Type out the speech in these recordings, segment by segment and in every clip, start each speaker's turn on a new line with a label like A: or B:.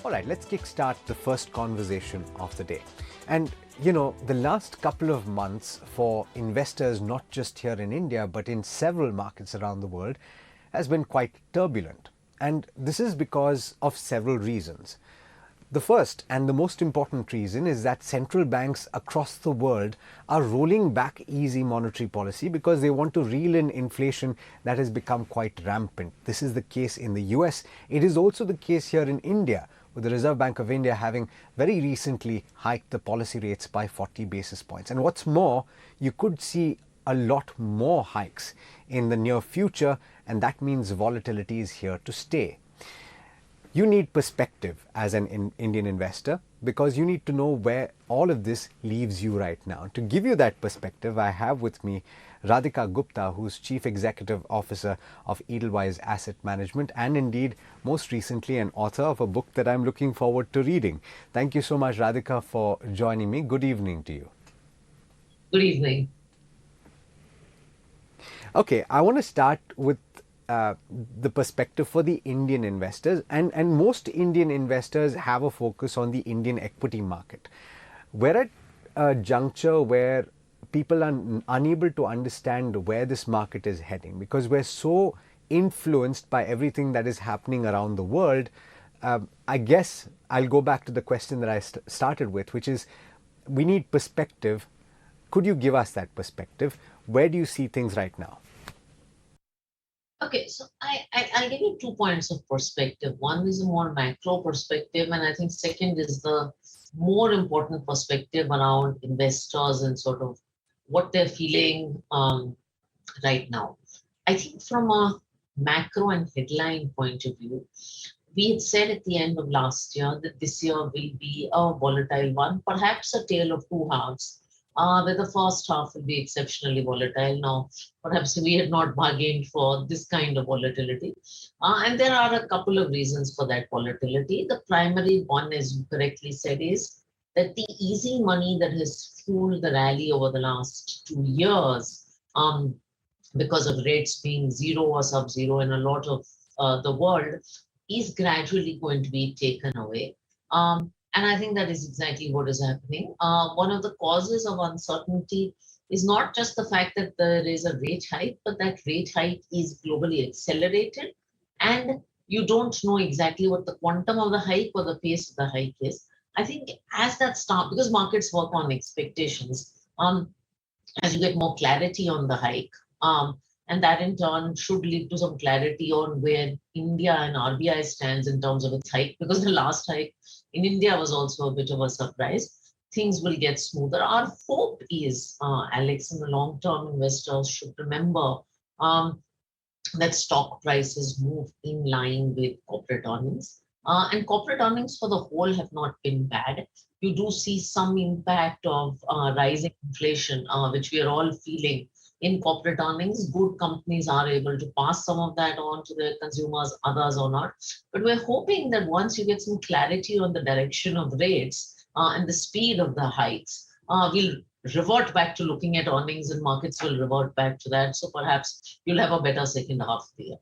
A: All right, let's kickstart the first conversation of the day. And the last couple of months for investors, not just here in India, but in several markets around the world, has been quite turbulent. And this is because of several reasons. The first and the most important reason is that central banks across the world are rolling back easy monetary policy because they want to reel in inflation that has become quite rampant. This is the case in the US. It is also the case here in India, with the Reserve Bank of India having very recently hiked the policy rates by 40 basis points. And what's more, you could see a lot more hikes in the near future, and that means volatility is here to stay. You need perspective as an Indian investor because you need to know where all of this leaves you right now. To give you that perspective, I have with me Radhika Gupta, who's Chief Executive Officer of Edelweiss Asset Management and indeed most recently an author of a book that I'm looking forward to reading. Thank you so much, Radhika, for joining me. Good evening to you.
B: Good evening.
A: Okay, I want to start with the perspective for the Indian investors, and most Indian investors have a focus on the Indian equity market. We're at a juncture where people are unable to understand where this market is heading because we're so influenced by everything that is happening around the world. I guess I'll go back to the question that I started with, which is we need perspective. Could you give us that perspective? Where do you see things right now?
B: Okay, so I'll give you 2 points of perspective. One is a more macro perspective, and I think second is the more important perspective around investors and sort of what they're feeling right now. I think from a macro and headline point of view, we had said at the end of last year that this year will be a volatile one, perhaps a tale of two halves. Where the first half will be exceptionally volatile. Now, perhaps we had not bargained for this kind of volatility. And there are a couple of reasons for that volatility. The primary one, as you correctly said, is that the easy money that has fueled the rally over the last 2 years, because of rates being zero or sub-zero in a lot of the world, is gradually going to be taken away. And I think that is exactly what is happening. One of the causes of uncertainty is not just the fact that there is a rate hike, but that rate hike is globally accelerated. And you don't know exactly what the quantum of the hike or the pace of the hike is. I think as that starts, because markets work on expectations, as you get more clarity on the hike, and that in turn should lead to some clarity on where India and RBI stands in terms of its hike, because the last hike in India was also a bit of a surprise. Things will get smoother. Our hope is, Alex, and the long-term investors should remember that stock prices move in line with corporate earnings. And corporate earnings for the whole have not been bad. You do see some impact of rising inflation, which we are all feeling in corporate earnings. Good companies are able to pass some of that on to their consumers, others or not. But we're hoping that once you get some clarity on the direction of rates and the speed of the hikes, we'll revert back to looking at earnings and markets will revert back to that. So perhaps you'll have a better second half of the year.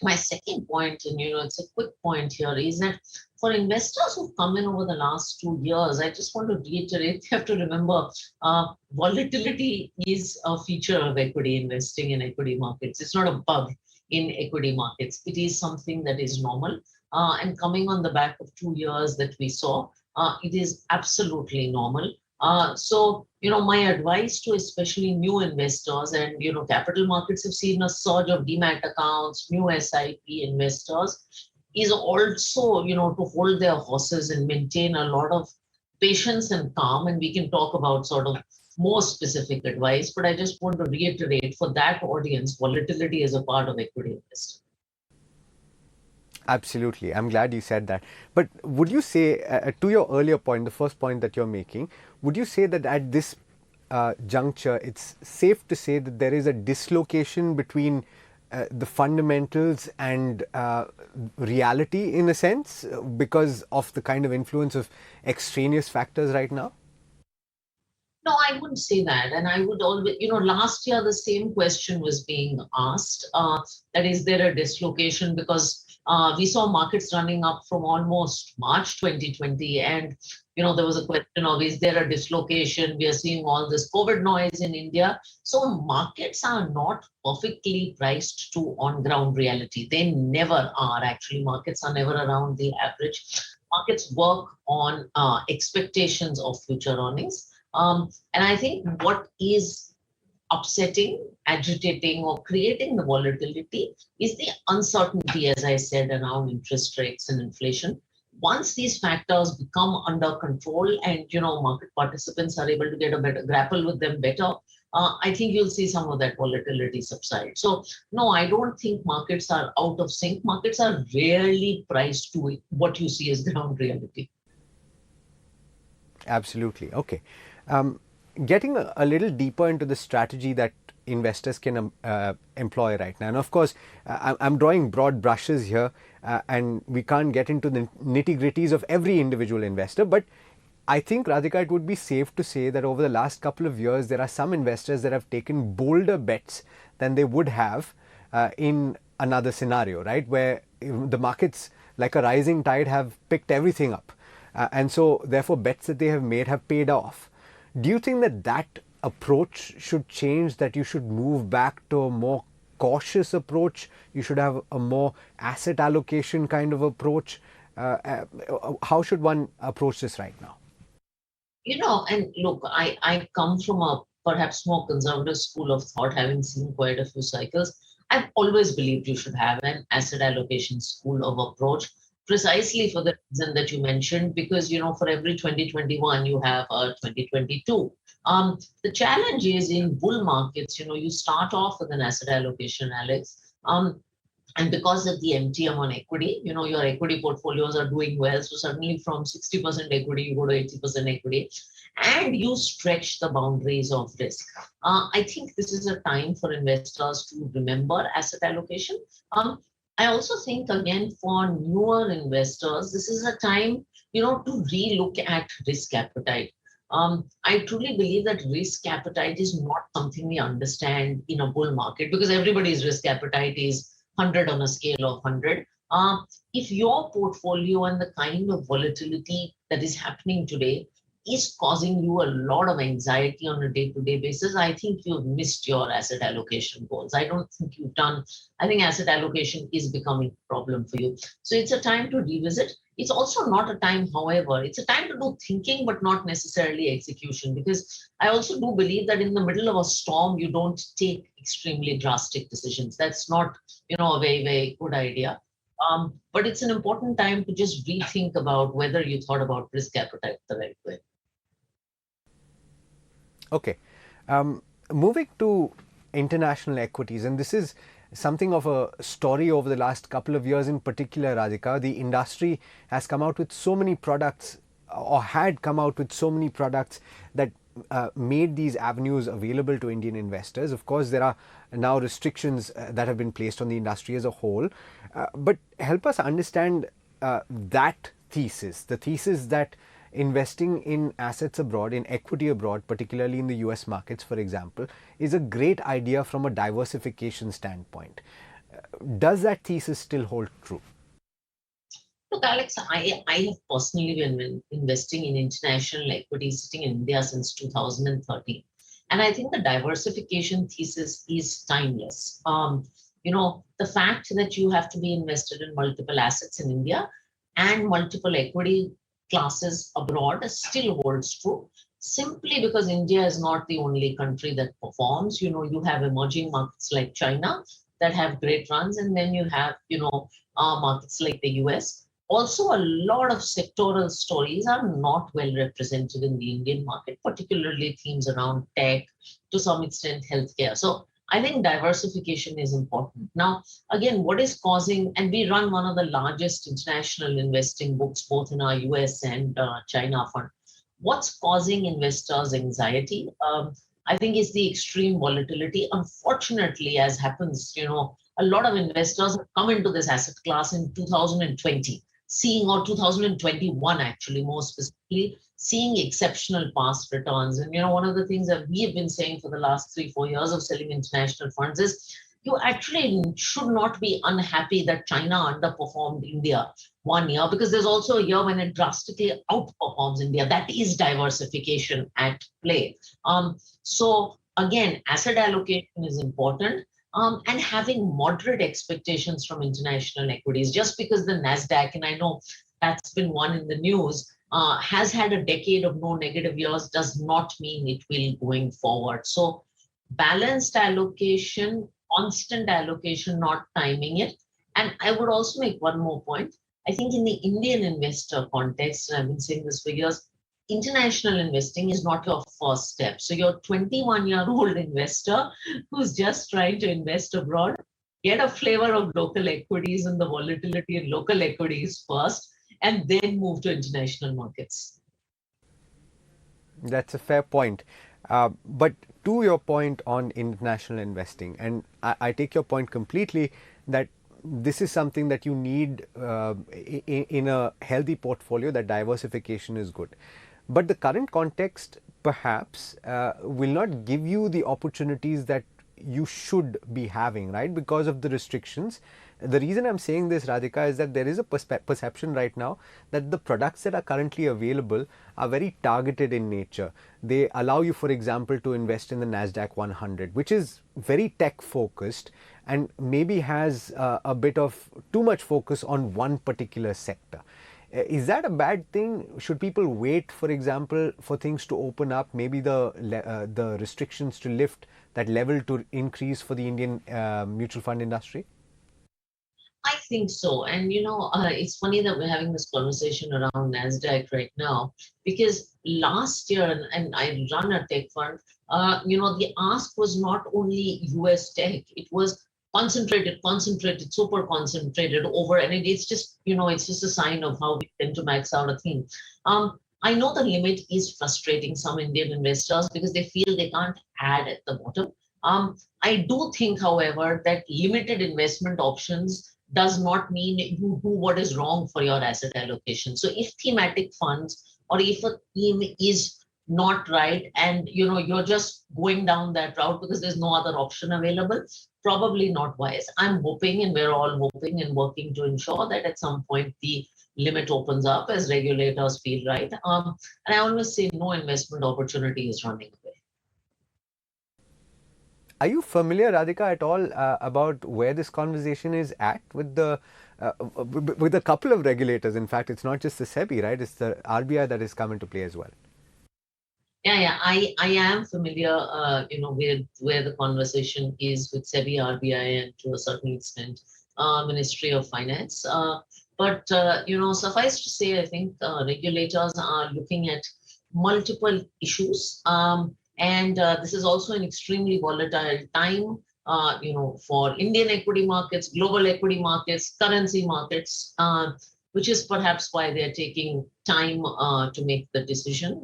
B: My second point, and it's a quick point here, is that for investors who've come in over the last 2 years, I just want to reiterate, you have to remember volatility is a feature of equity investing in equity markets. It's not a bug in equity markets. It is something that is normal. And coming on the back of 2 years that we saw, it is absolutely normal. So, my advice to especially new investors, and, capital markets have seen a surge of demat accounts, new SIP investors, is also, to hold their horses and maintain a lot of patience and calm. And we can talk about sort of more specific advice, but I just want to reiterate for that audience, volatility is a part of equity investing.
A: Absolutely. I'm glad you said that. But would you say, to your earlier point, the first point that you're making, would you say that at this juncture, it's safe to say that there is a dislocation between the fundamentals and reality in a sense because of the kind of influence of extraneous factors right now?
B: No, I wouldn't say that. And I would always, last year the same question was being asked. That is there a dislocation? Because We saw markets running up from almost March 2020, and there was a question of, is there a dislocation? We are seeing all this COVID noise in India. So markets are not perfectly priced to on-ground reality. They never are. Actually, markets are never around the average. Markets work on expectations of future earnings. And I think what is upsetting, agitating, or creating the volatility is the uncertainty, as I said, around interest rates and inflation. Once these factors become under control and market participants are able to get a better grapple with them better, I think you'll see some of that volatility subside. So no, I don't think markets are out of sync. Markets are rarely priced to what you see as ground reality.
A: Absolutely. Okay. Getting a little deeper into the strategy that investors can employ right now. And of course, I'm drawing broad brushes here, and we can't get into the nitty-gritties of every individual investor. But I think, Radhika, it would be safe to say that over the last couple of years, there are some investors that have taken bolder bets than they would have in another scenario, right? Where the markets, like a rising tide, have picked everything up. And so, therefore, bets that they have made have paid off. Do you think that that approach should change, that you should move back to a more cautious approach? You should have a more asset allocation kind of approach? How should one approach this right now?
B: And look, I come from a perhaps more conservative school of thought, having seen quite a few cycles. I've always believed you should have an asset allocation school of approach, precisely for the reason that you mentioned, because, for every 2021, you have a 2022. The challenge is in bull markets, you start off with an asset allocation, Alex. And because of the MTM on equity, your equity portfolios are doing well. So suddenly from 60% equity, you go to 80% equity, and you stretch the boundaries of risk. I think this is a time for investors to remember asset allocation. I also think, again, for newer investors, this is a time, to relook at risk appetite. I truly believe that risk appetite is not something we understand in a bull market, because everybody's risk appetite is 100 on a scale of 100. If your portfolio and the kind of volatility that is happening today is causing you a lot of anxiety on a day-to-day basis, I think you've missed your asset allocation goals. I don't think you've done. I think asset allocation is becoming a problem for you. So it's a time to revisit. It's also not a time, however, it's a time to do thinking, but not necessarily execution, because I also do believe that in the middle of a storm, you don't take extremely drastic decisions. That's not, a very, very good idea. But it's an important time to just rethink about whether you thought about risk appetite the right way.
A: Okay. Moving to international equities, and this is something of a story over the last couple of years in particular, Radhika. The industry has come out with so many products, or had come out with so many products that made these avenues available to Indian investors. Of course, there are now restrictions that have been placed on the industry as a whole. But help us understand that thesis, the thesis that investing in assets abroad, in equity abroad, particularly in the US markets, for example, is a great idea from a diversification standpoint. Does that thesis still hold true?
B: Look, Alex, I have personally been investing in international equities sitting in India since 2013. And I think the diversification thesis is timeless. The fact that you have to be invested in multiple assets in India and multiple equity classes abroad still holds true, simply because India is not the only country that performs. You have emerging markets like China that have great runs, and then you have, markets like the US. Also, a lot of sectoral stories are not well represented in the Indian market, particularly themes around tech, to some extent healthcare. So I think diversification is important. Now, again, what is causing, and we run one of the largest international investing books, both in our US and China fund. What's causing investors anxiety? I think is the extreme volatility. Unfortunately, as happens, a lot of investors have come into this asset class in 2020. Or 2021, actually, more specifically, seeing exceptional past returns. And, one of the things that we have been saying for the last 3-4 years of selling international funds is you actually should not be unhappy that China underperformed India one year, because there's also a year when it drastically outperforms India. That is diversification at play. So again, asset allocation is important. And having moderate expectations from international equities. Just because the Nasdaq, and I know that's been one in the news, has had a decade of no negative years, does not mean it will going forward. So balanced allocation, constant allocation, not timing it. And I would also make one more point. I think in the Indian investor context, and I've been saying this for years, international investing is not your first step. So your 21-year-old investor who's just trying to invest abroad, get a flavor of local equities and the volatility in local equities first, and then move to international markets.
A: That's a fair point. But to your point on international investing, and I take your point completely that this is something that you need in a healthy portfolio, that diversification is good. But the current context perhaps will not give you the opportunities that you should be having, right? Because of the restrictions. The reason I'm saying this, Radhika, is that there is a perception right now that the products that are currently available are very targeted in nature. They allow you, for example, to invest in the Nasdaq 100, which is very tech focused and maybe has a bit of too much focus on one particular sector. Is that a bad thing? Should people wait, for example, for things to open up, maybe the restrictions to lift, that level to increase for the Indian mutual fund industry?
B: I think so. And it's funny that we're having this conversation around NASDAQ right now, because last year, and I run a tech fund, the ask was not only US tech, it was concentrated, super concentrated over, and it's just, it's just a sign of how we tend to max out a thing. I know the limit is frustrating some Indian investors because they feel they can't add at the bottom. I do think, however, that limited investment options does not mean you do what is wrong for your asset allocation. So if thematic funds, or if a theme is not right and you're just going down that route because there's no other option available, probably not wise. I'm hoping, and we're all hoping and working to ensure that at some point the limit opens up as regulators feel right. And I always say no investment opportunity is running away.
A: Are you familiar, Radhika, at all about where this conversation is at with a couple of regulators? In fact, it's not just the SEBI, right? It's the RBI that has come into play as well.
B: Yeah. I am familiar, with where the conversation is with SEBI, RBI, and to a certain extent, Ministry of Finance. But suffice to say, I think regulators are looking at multiple issues. And this is also an extremely volatile time, for Indian equity markets, global equity markets, currency markets, which is perhaps why they're taking time to make the decision.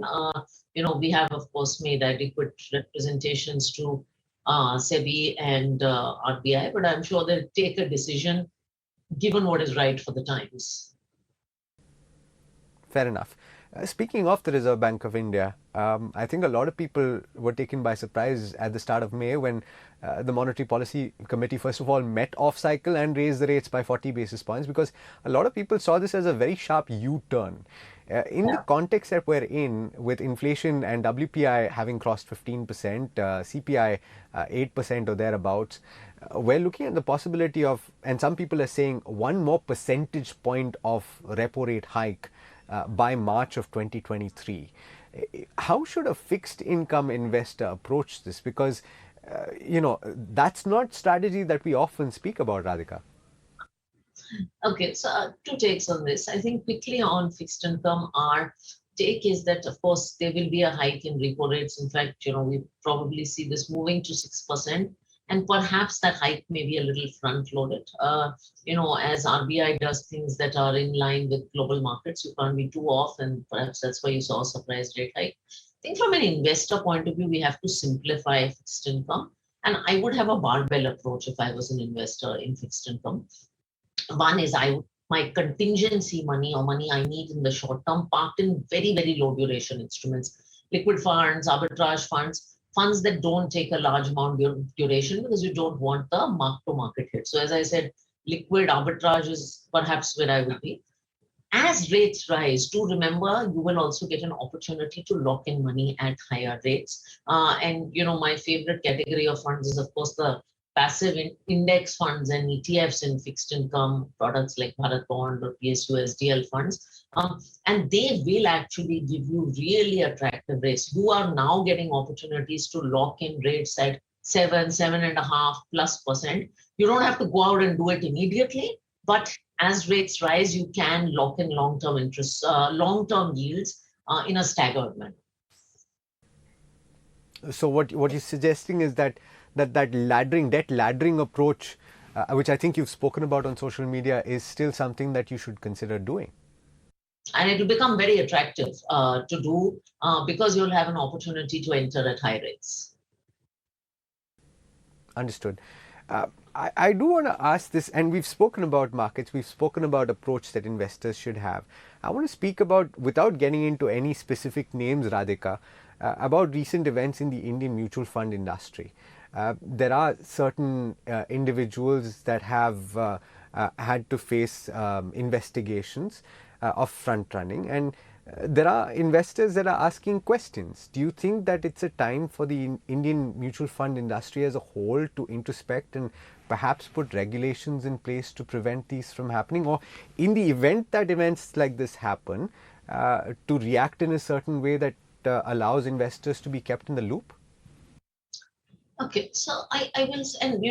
B: We have, of course, made adequate representations to SEBI and RBI, but I'm sure they'll take a decision given what is right for the times.
A: Fair enough. Speaking of the Reserve Bank of India, I think a lot of people were taken by surprise at the start of May when the Monetary Policy Committee, first of all, met off cycle and raised the rates by 40 basis points, because a lot of people saw this as a very sharp U-turn. In the context that we're in, with inflation and WPI having crossed 15%, CPI 8% or thereabouts, we're looking at the possibility of, and some people are saying, one more percentage point of repo rate hike by March of 2023. How should a fixed income investor approach this? Because, that's not strategy that we often speak about, Radhika.
B: Okay, so two takes on this. I think quickly on fixed income, our take is that, of course, there will be a hike in repo rates. In fact, we probably see this moving to 6%. And perhaps that hike may be a little front-loaded. As RBI does things that are in line with global markets, you can't be too off, and perhaps that's why you saw a surprise rate hike. I think from an investor point of view, we have to simplify fixed income. And I would have a barbell approach if I was an investor in fixed income. One is my contingency money, or money I need in the short term, parked in very, very low duration instruments, liquid funds, arbitrage funds, funds that don't take a large amount duration because you don't want the mark-to-market hit. So as I said, liquid arbitrage is perhaps where I would be. As rates rise, do remember you will also get an opportunity to lock in money at higher rates. And my favorite category of funds is of course the passive index funds and ETFs in fixed income products like Bharat Bond or PSUSDL funds. And they will actually give you really attractive rates. You are now getting opportunities to lock in rates at 7.5+%. You don't have to go out and do it immediately, but as rates rise, you can lock in long-term interest, long-term yields in a staggered manner.
A: So what you're suggesting is that debt laddering approach, which I think you've spoken about on social media, is still something that you should consider doing.
B: And it will become very attractive to do because you'll have an opportunity to enter at high rates.
A: Understood. I do want to ask this, and we've spoken about markets, we've spoken about approach that investors should have. I want to speak about, without getting into any specific names, Radhika, about recent events in the Indian mutual fund industry. There are certain individuals that have had to face investigations of front running, and there are investors that are asking questions. Do you think that it's a time for the Indian mutual fund industry as a whole to introspect and perhaps put regulations in place to prevent these from happening, or in the event that events like this happen, to react in a certain way that allows investors to be kept in the loop?
B: Okay, so I will, and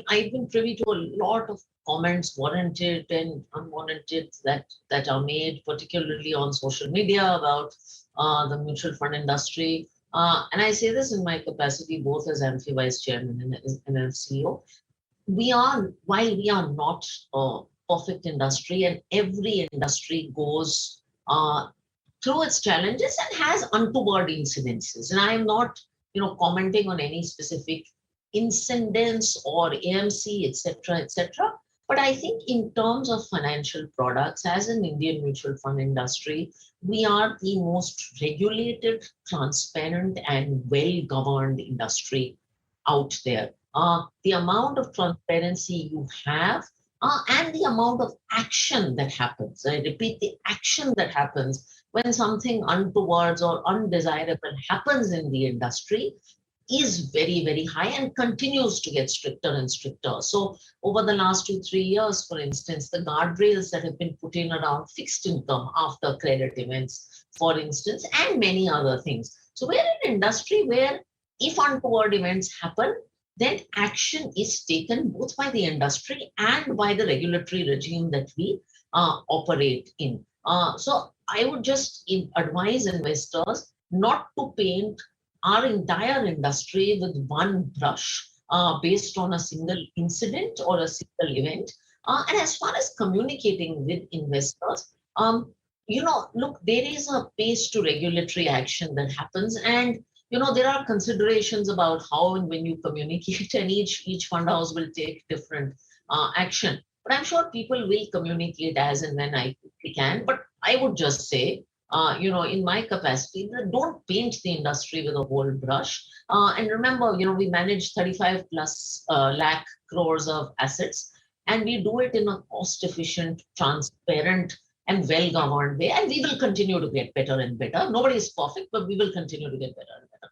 B: I've been privy to a lot of comments, warranted and unwarranted, that are made, particularly on social media, about the mutual fund industry. And I say this in my capacity both as AMFI Vice Chairman and as CEO. While we are not a perfect industry, and every industry goes through its challenges and has untoward incidences. And I am not commenting on any specific incidents or AMC, etc., etc. But I think in terms of financial products, as an Indian mutual fund industry, we are the most regulated, transparent, and well-governed industry out there. The amount of transparency you have and the amount of action that happens, I repeat, the action that happens when something untoward or undesirable happens in the industry is very, very high and continues to get stricter and stricter. So over the last 2-3 years, for instance, the guardrails that have been put in around fixed income after credit events, for instance, and many other things. So we're in an industry where if untoward events happen, then action is taken both by the industry and by the regulatory regime that we operate in. So I would just advise investors not to paint our entire industry with one brush based on a single incident or a single event. And as far as communicating with investors, look, there is a pace to regulatory action that happens, and there are considerations about how and when you communicate, and each fund house will take different action. But I'm sure people will communicate as and when I can. But I would just say, in my capacity, don't paint the industry with a whole brush. And remember, we manage 35 plus lakh crores of assets, and we do it in a cost-efficient, transparent, and well-governed way. And we will continue to get better and better. Nobody is perfect, but we will continue to get better and better.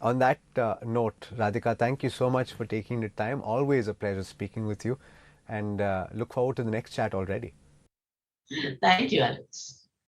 A: On that note, Radhika, thank you so much for taking the time. Always a pleasure speaking with you, and look forward to the next chat already.
B: Thank you, Alex.